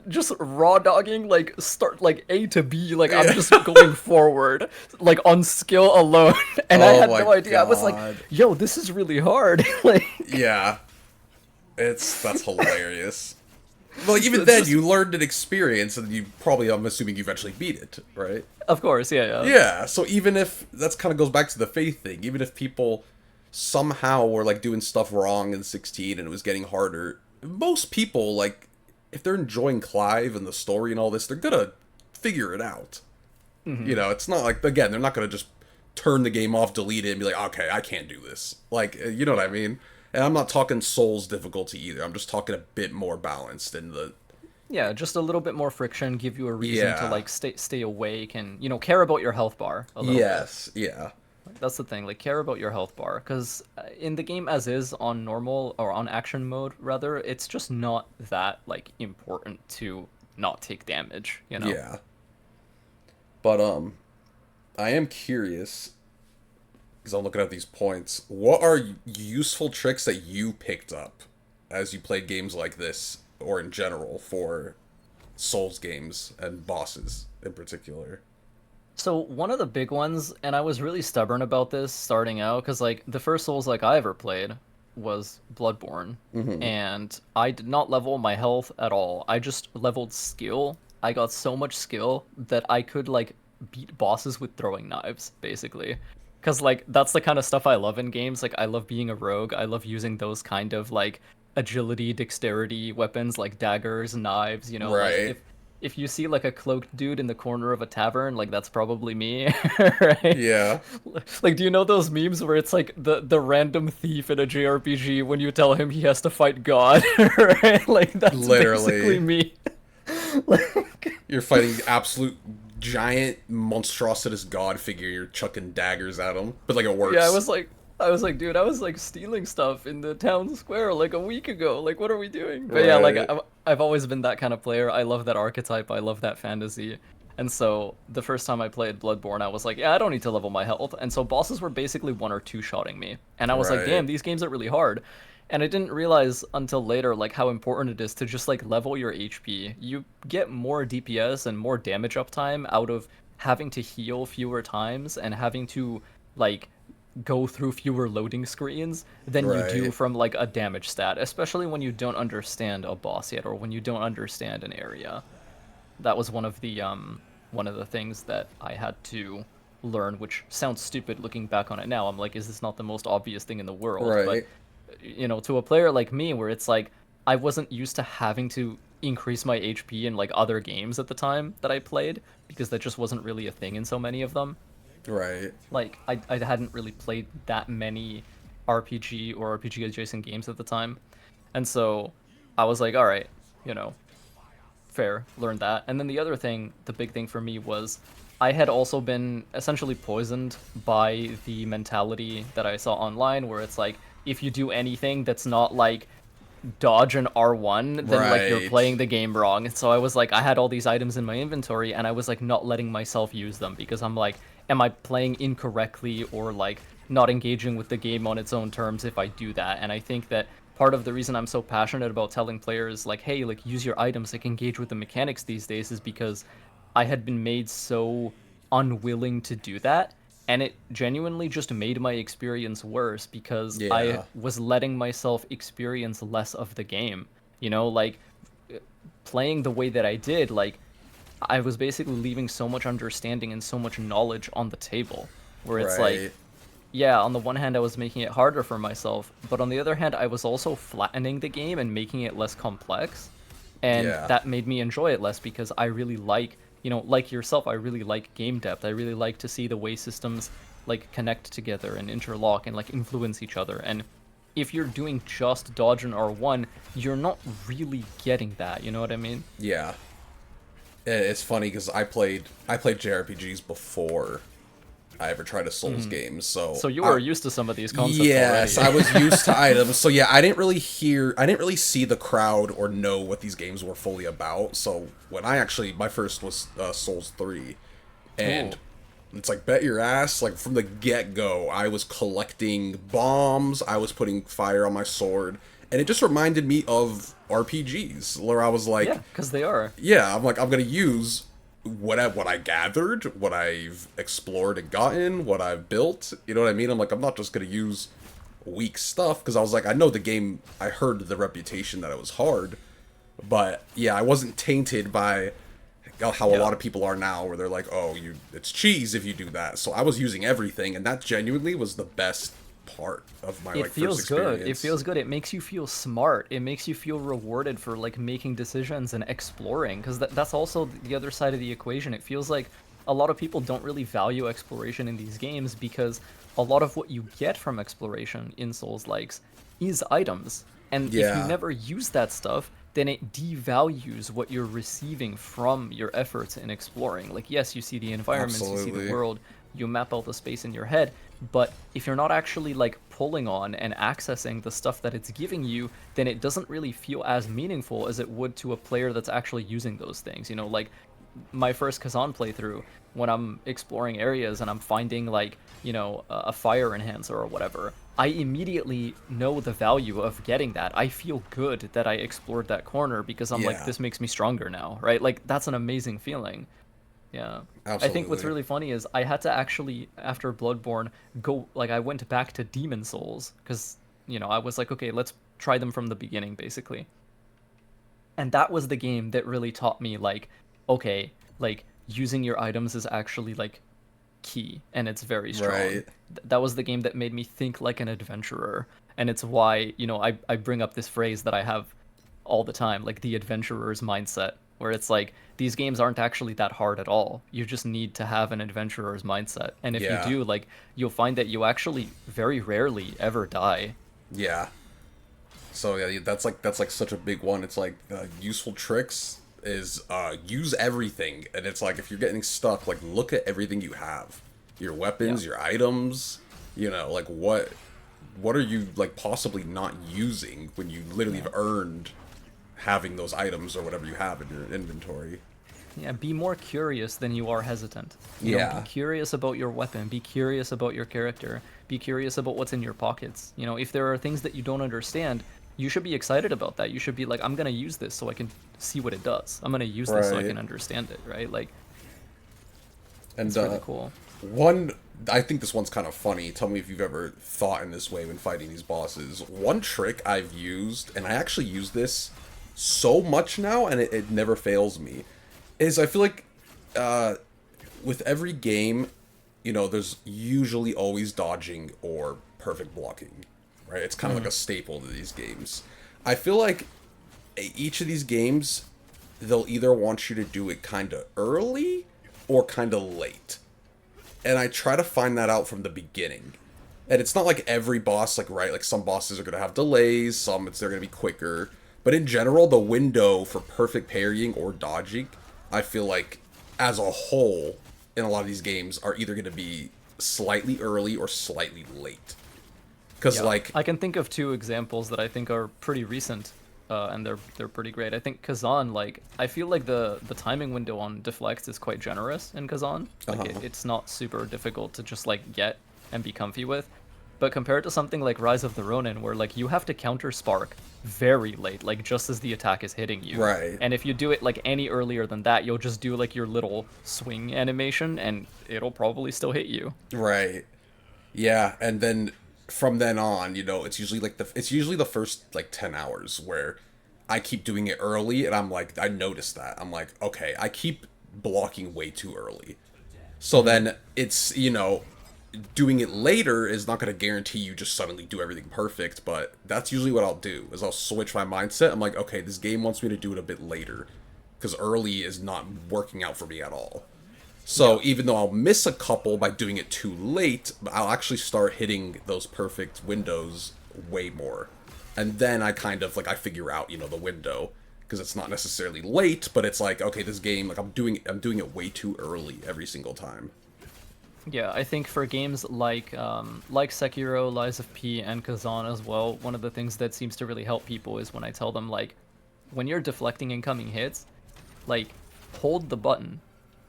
Just raw dogging, like, start, like, A to B, like, I'm Yeah. just going forward, like, on skill alone. And I Oh had my no idea. I was like, God. yo, this is really hard. Like, Yeah. That's hilarious. Well, like, even it's then, just- you learned an experience, and you probably, I'm assuming you eventually beat it, right? of course, yeah. Yeah, so even if, that's kind of goes back to the faith thing, even if people somehow were, like, doing stuff wrong in 16 and it was getting harder, most people, like, if they're enjoying Clive and the story and all this, they're gonna figure it out. It's not like, again, they're not gonna just turn the game off, delete it, and be like, okay, I can't do this. Like, you know what I mean? And I'm not talking Souls difficulty either. I'm just talking a bit more balanced in the... Yeah, just a little bit more friction, give you a reason to, Yeah. like, stay awake and, care about your health bar a little bit. Yes, yeah. That's the thing. Like, care about your health bar, because in the game as is on normal or on action mode rather, it's just not that like important to not take damage. You know. Yeah. But I am curious because I'm looking at these points. What are useful tricks that you picked up as you played games like this, or in general for Souls games and bosses in particular? So one of the big ones, and I was really stubborn about this starting out, because like the first Souls like I ever played was Bloodborne, Mm-hmm. and I did not level my health at all. I just leveled skill. I got so much skill that I could like beat bosses with throwing knives, basically. Because like that's the kind of stuff I love in games. Like I love being a rogue. I love using those kind of like agility, dexterity weapons like daggers, knives. Like Right. if you see like a cloaked dude in the corner of a tavern, like that's probably me, right? Yeah. Like, do you know those memes where it's like the random thief in a JRPG when you tell him he has to fight God, right? Like that's basically Literally. me. Like, You're fighting the absolute giant monstrositous god figure. You're chucking daggers at him, but like it yeah, works. dude, I was like stealing stuff in the town square like a week ago. Like, what are we doing? But yeah, like Right. I've always been that kind of player. I love that archetype. I love that fantasy. And so the first time I played Bloodborne, I was like, yeah, I don't need to level my health. And so bosses were basically one or two shotting me. And I was like, Right. damn, these games are really hard. And I didn't realize until later like how important it is to just like level your HP. You get more DPS and more damage uptime out of having to heal fewer times and having to like go through fewer loading screens than you do Right. from like a damage stat, especially when you don't understand a boss yet or when you don't understand an area. That was one of the things that I had to learn, which sounds stupid looking back on it now. I'm like, is this not the most obvious thing in the world? But Right. to a player like me where it's like I wasn't used to having to increase my HP in like other games at the time that I played because that just wasn't really a thing in so many of them. Right. Like I hadn't really played that many RPG or RPG adjacent games at the time. And so I was like, all right, you know, fair, learned that. And then the other thing, the big thing for me was I had also been essentially poisoned by the mentality that I saw online where it's like if you do anything that's not like dodge an R1, then like you're Right. playing the game wrong. And so I was like, I had all these items in my inventory and I was like not letting myself use them because I'm like, am I playing incorrectly or like not engaging with the game on its own terms if I do that? And I think that part of the reason I'm so passionate about telling players like, hey, like use your items, like engage with the mechanics these days is because I had been made so unwilling to do that and it genuinely just made my experience worse because I Yeah. was letting myself experience less of the game. Like playing the way that I did, like I was basically leaving so much understanding and so much knowledge on the table. Where it's like, Right. yeah, on the one hand, I was making it harder for myself, but on the other hand, I was also flattening the game and making it less complex. And Yeah. that made me enjoy it less because I really like, like yourself, I really like game depth. I really like to see the way systems like connect together and interlock and like influence each other. And if you're doing just dodge and R1, you're not really getting that. You know what I mean? Yeah. It's funny because I played JRPGs before I ever tried a Souls game, so So you I, were used to some of these concepts yes, already. I was used to items. So yeah, I didn't really see the crowd or know what these games were fully about. So when my first was Souls 3, Ooh. and it's like bet your ass, like from the get go, I was collecting bombs, I was putting fire on my sword, and it just reminded me of RPGs where I was like, Yeah, because they are. yeah, I'm like I'm gonna use what I gathered, what I've explored and gotten, what I've built. You know what I mean? I'm like I'm not just gonna use weak stuff because I was like I know the game. I heard the reputation that it was hard, but yeah, I wasn't tainted by how a Yeah. lot of people are now, where they're like, oh, it's cheese if you do that. So I was using everything, and that genuinely was the best part of my It like first feels good. It experience. feels good. It makes you feel smart. It makes you feel rewarded for like making decisions and exploring because that's also the other side of the equation. It feels like a lot of people don't really value exploration in these games because a lot of what you get from exploration in Souls likes is items. And if you Yeah, never use that stuff, then it devalues what you're receiving from your efforts in exploring. Like, yes, you see the environments, you see the absolutely. world, you map out the space in your head, but if you're not actually like pulling on and accessing the stuff that it's giving you, then it doesn't really feel as meaningful as it would to a player that's actually using those things. You know, like my first Kazan playthrough, when I'm exploring areas and I'm finding like, you know, a fire enhancer or whatever, I immediately know the value of getting that. I feel good that I explored that corner because I'm like, Yeah, this makes me stronger now, right? Like that's an amazing feeling. Yeah. I think what's absolutely. really funny is I had to actually, after Bloodborne, go, like, I went back to Demon Souls because, you know, I was like, okay, let's try them from the beginning, basically. And that was the game that really taught me, like, okay, like, using your items is actually, like, key and it's very strong. Right. That was the game that made me think like an adventurer. And it's why, you know, I bring up this phrase that I have all the time, like the adventurer's mindset, where it's like these games aren't actually that hard at all. You just need to have an adventurer's mindset. And if you Yeah. do, like, you'll find that you actually very rarely ever die. Yeah. So yeah, that's like such a big one. It's like useful tricks is use everything, and it's like if you're getting stuck, like look at everything you have, your Yeah. weapons, your items. You know, like what are you like possibly not using when you literally Yeah. have earned having those items or whatever you have in your inventory. Yeah, be more curious than you are hesitant. You know, be Yeah. curious about your weapon, be curious about your character, be curious about what's in your pockets. You know, if there are things that you don't understand, you should be excited about that. You should be like, I'm gonna use this so I can see what it does. I'm gonna use this so I Right. can understand it, right? Like, And it's really cool. one, I think this one's kind of funny. Tell me if you've ever thought in this way when fighting these bosses. One trick I've used, and I actually use this so much now, and it never fails me, is I feel like uh, with every game, you know, there's usually always dodging or perfect blocking, right? It's kind of like a staple to these games. I feel like each of these games, they'll either want you to do it kind of early or kind of late. And I try to find that out from the beginning. And it's not like every boss, like, right, like some bosses are going to have delays, some they're going to be quicker. But in general, the window for perfect parrying or dodging, I feel like, as a whole, in a lot of these games, are either going to be slightly early or slightly late. Because, Yeah, like, I can think of two examples that I think are pretty recent, and they're pretty great. I think Kazan, like, I feel like the timing window on deflects is quite generous in Kazan. Like, uh it's not super difficult to just like get and be comfy with. But compared to something like Rise of the Ronin, where like you have to counter Spark very late, like just as the attack is hitting you. right, And if you do it like any earlier than that, you'll just do like your little swing animation, and it'll probably still hit you. right. Yeah, and then from then on, you know, it's usually the first like 10 hours where I keep doing it early and I'm like I notice that. I'm like, okay, I keep blocking way too early. So then it's, you know, doing it later is not going to guarantee you just suddenly do everything perfect, but that's usually what I'll do. Is I'll switch my mindset. I'm like, okay, this game wants me to do it a bit later because early is not working out for me at all. Yeah. So even though I'll miss a couple by doing it too late, I'll actually start hitting those perfect windows way more. And then I kind of like I figure out, you know, the window because it's not necessarily late, but it's like okay, this game like I'm doing it way too early every single time. Yeah, I think for games like Sekiro, Lies of P, and Kazan as well, one of the things that seems to really help people is when I tell them like, when you're deflecting incoming hits, like hold the button,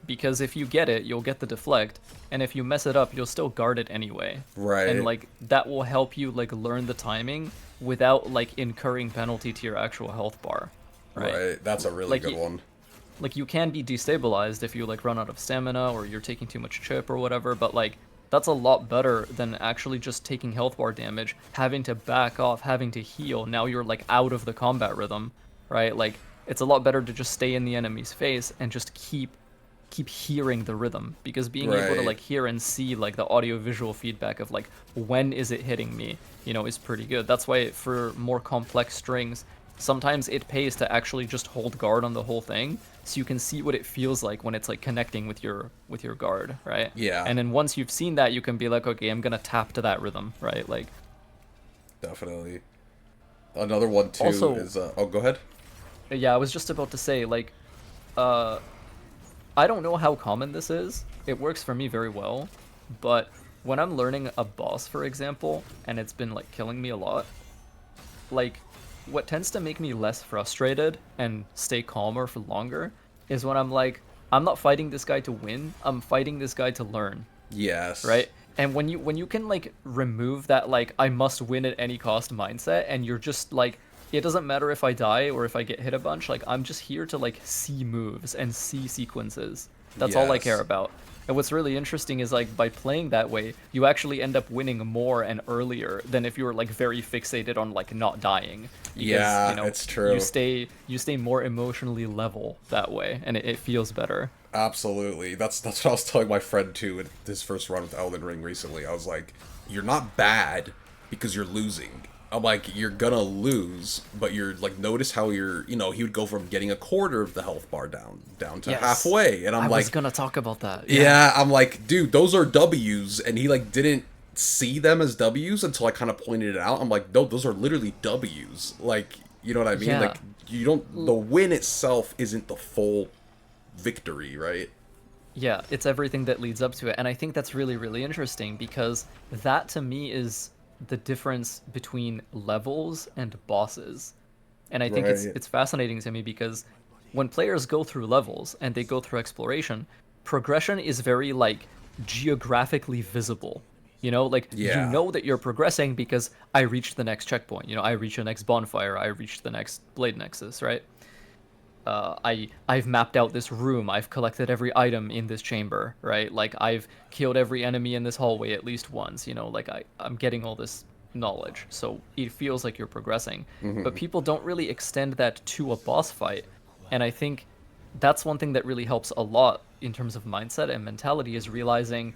because if you get it, you'll get the deflect, and if you mess it up, you'll still guard it anyway, and Right. like that will help you like learn the timing without like incurring penalty to your actual health bar, right? Right. That's a really Like good one. like you can be destabilized if you like run out of stamina or you're taking too much chip or whatever, but like that's a lot better than actually just taking health bar damage, having to back off, having to heal. Now you're like out of the combat rhythm, right? Like it's a lot better to just stay in the enemy's face and just keep hearing the rhythm, because being able to Right. like hear and see like the audio visual feedback of like when is it hitting me, you know, is pretty good. That's why for more complex strings, sometimes it pays to actually just hold guard on the whole thing so you can see what it feels like when it's like connecting with your guard, right? Yeah. And then once you've seen that, you can be like, okay, I'm gonna tap to that rhythm, right? Like, Definitely. Another one too also, is oh, go ahead. yeah, I was just about to say, like, uh I don't know how common this is. It works for me very well. But when I'm learning a boss, for example, and it's been like killing me a lot, like what tends to make me less frustrated and stay calmer for longer is when I'm like, I'm not fighting this guy to win, I'm fighting this guy to learn, Yes. right? And when you can like remove that like I must win at any cost mindset, and you're just like, it doesn't matter if I die or if I get hit a bunch, like I'm just here to like see moves and see sequences. That's all I care Yes. about. And what's really interesting is like by playing that way, you actually end up winning more and earlier than if you were like very fixated on like not dying, because Yeah, it's you true. stay more emotionally level that way, and it feels better. Absolutely. That's what I was telling my friend too in his first run with Elden Ring recently. I was like, you're not bad because you're losing. I'm like, you're gonna lose, but you're like, notice how he would go from getting a quarter of the health bar down to Yes, halfway, and I'm I was like, gonna talk about that. Yeah. yeah, I'm like, dude, those are W's, and he like didn't see them as W's until I kind of pointed it out. I'm like, no, those are literally W's. Like, you know what I mean? Yeah. Like, you don't, the win itself isn't the full victory, right? Yeah, it's everything that leads up to it. And I think that's really, really interesting, because that to me is the difference between levels and bosses. And I think it's Right. it's fascinating to me because when players go through levels and they go through exploration, progression is very like geographically visible. Like you Yeah. know that you're progressing because I reached the next checkpoint. I reached the next bonfire, I reached the next blade nexus, right? I've mapped out this room. I've collected every item in this chamber, right? Like I've killed every enemy in this hallway at least once. Like I'm getting all this knowledge, so it feels like you're progressing. But Hmm. people don't really extend that to a boss fight, and I think that's one thing that really helps a lot in terms of mindset and mentality, is realizing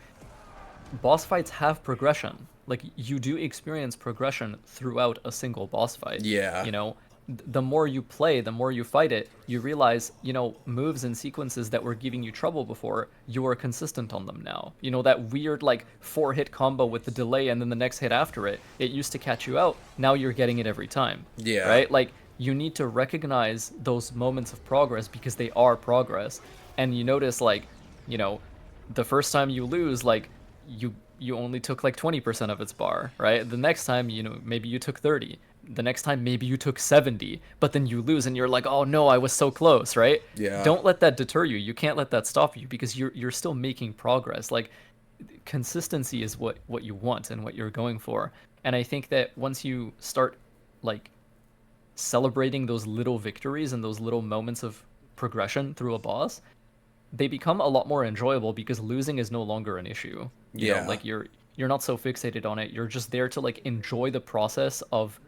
boss fights have progression. Like you do experience progression throughout a single boss fight. Yeah. You know, the more you play, the more you fight it, you realize, moves and sequences that were giving you trouble before, you are consistent on them now. That weird like 4-hit combo with the delay and then the next hit after it, it used to catch you out. Now you're getting it every time. Yeah. Right? Like you need to recognize those moments of progress because they are progress. And you notice like, you know, the first time you lose, like you only took like 20% of its bar, right? The next time, maybe you took 30. The next time maybe you took 70, but then you lose and you're like, "Oh no, I was so close," right? Yeah. Don't let that deter you. You can't let that stop you, because you're still making progress. Like consistency is what you want and what you're going for. And I think that once you start like celebrating those little victories and those little moments of progression through a boss, they become a lot more enjoyable because losing is no longer an issue. Yeah. Like you're not so fixated on it. You're just there to like enjoy the process of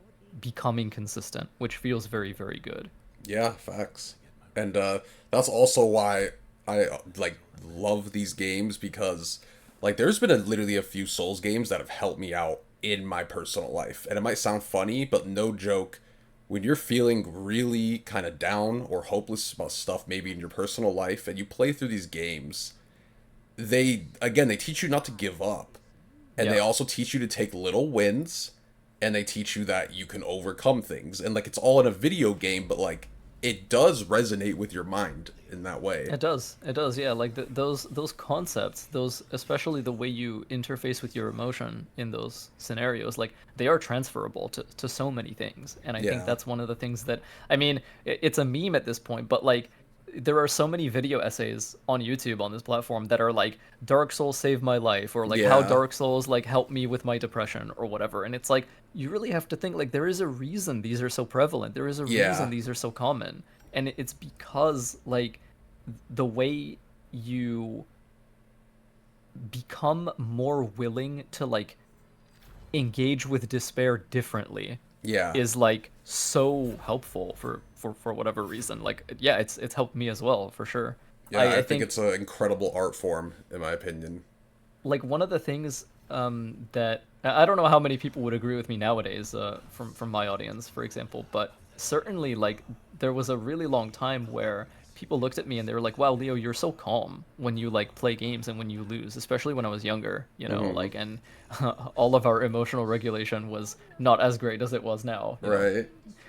becoming consistent, which feels very, very good. Yeah, facts. And that's also why I like love these games, because like there's been literally a few Souls games that have helped me out in my personal life. And it might sound funny, but no joke, when you're feeling really kind of down or hopeless about stuff maybe in your personal life and you play through these games, they teach you not to give up. And they Yeah. also teach you to take little wins, and they teach you that you can overcome things. And like it's all in a video game, but like it does resonate with your mind in that way. It does. It does. Yeah, like those concepts, those, especially the way you interface with your emotion in those scenarios, like they are transferable to so many things. And I think Yeah. that's one of the things that, I mean, it's a meme at this point, but like there are so many video essays on YouTube on this platform that are like Dark Souls saved my life, or like how Yeah. Dark Souls like helped me with my depression or whatever. And it's like you really have to think like there is a reason these are so prevalent. There is a reason Yeah. these are so common. And it's because like the way you become more willing to like engage with despair differently Yeah. is like so helpful for whatever reason. Like yeah, it's helped me as well, for sure. Yeah, I I think think it's an incredible art form, in my opinion. like one of the things that I don't know how many people would agree with me nowadays, from my audience, for example, but certainly like there was a really long time where people looked at me and they were like, "Wow, Leo, you're so calm when you like play games and when you lose," especially when I was younger, Hmm. like, and all of our emotional regulation was not as great as it was now. Right.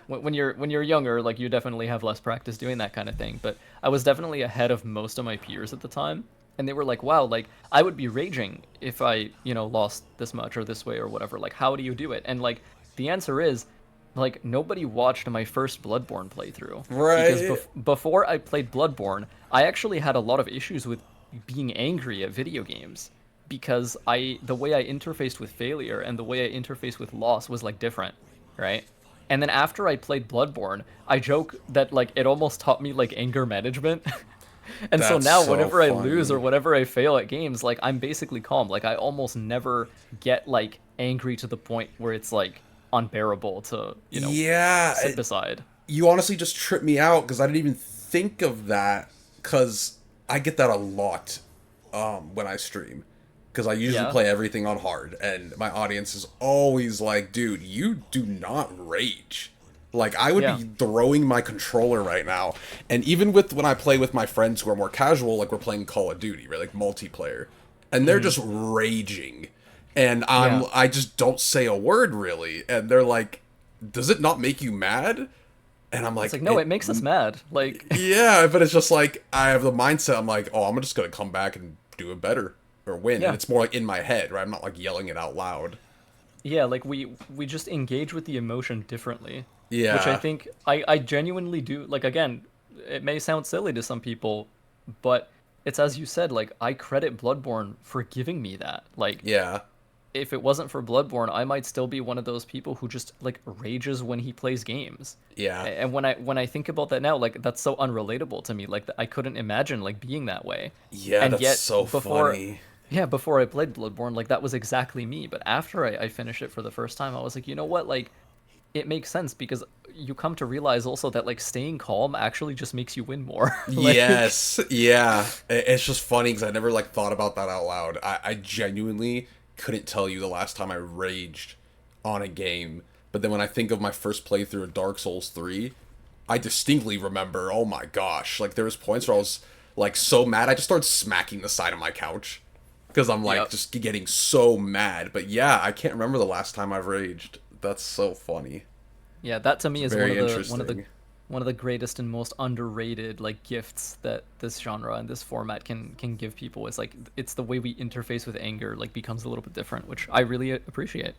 When you're younger, like you definitely have less practice doing that kind of thing, but I was definitely ahead of most of my peers at the time. and they were like, wow, like I would be raging if I, lost this much or this way or whatever. Like, how do you do it? And like the answer is, like, nobody watched my first Bloodborne playthrough, because Right. before I played Bloodborne, I actually had a lot of issues with being angry at video games, because the way I interfaced with failure and the way I interfaced with loss was like different, right? And then after I played Bloodborne, I joke that like it almost taught me like anger management. And so That's now so whenever I lose or funny. whenever I fail at games, like I'm basically calm. Like I almost never get like angry to the point where it's like unbearable to, Yeah, sit beside. you honestly just tripped me out because I didn't even think of that. Because I get that a lot when I stream. Because I usually Yeah. play everything on hard, and my audience is always like, "Dude, you do not rage." Like I would Yeah. be throwing my controller right now, and even with when I play with my friends who are more casual, like we're playing Call of Duty, right, like multiplayer, and they're Hmm. just raging, and Yeah. I just don't say a word really, and they're like, "Does it not make you mad?" And I'm It's like, like, no, it makes us mad. Like, yeah, but it's just like I have the mindset. I'm like, oh, I'm just gonna come back and do it better or win, and yeah. it's more like in my head, right? I'm not like yelling it out loud. Yeah, like we just engage with the emotion differently, which I Yeah, think I genuinely do. Like again, it may sound silly to some people, but it's as you said, like I credit Bloodborne for giving me that. Like yeah, if it wasn't for Bloodborne, I might still be one of those people who just like rages when he plays games. yeah, And when I think about that now, like that's so unrelatable to me. Like I couldn't imagine like being that way. yeah. And That's yet so before funny. yeah, before I played Bloodborne, like that was exactly me. But after I finished it for the first time, I was like, you know what? Like it makes sense, because you come to realize also that like staying calm actually just makes you win more. Like Yes, yeah. It's just funny because I never like thought about that out loud. I genuinely couldn't tell you the last time I raged on a game. But then when I think of my first playthrough of Dark Souls 3, I distinctly remember, oh my gosh, like there was points where I was like so mad I just started smacking the side of my couch because I'm like yep. just getting so mad. But yeah, I can't remember the last time I've raged. That's so funny. Yeah, that to me It's is very interesting. one of the greatest and most underrated like gifts that this genre and this format can give people, is like it's the way we interface with anger like becomes a little bit different, which I really appreciate.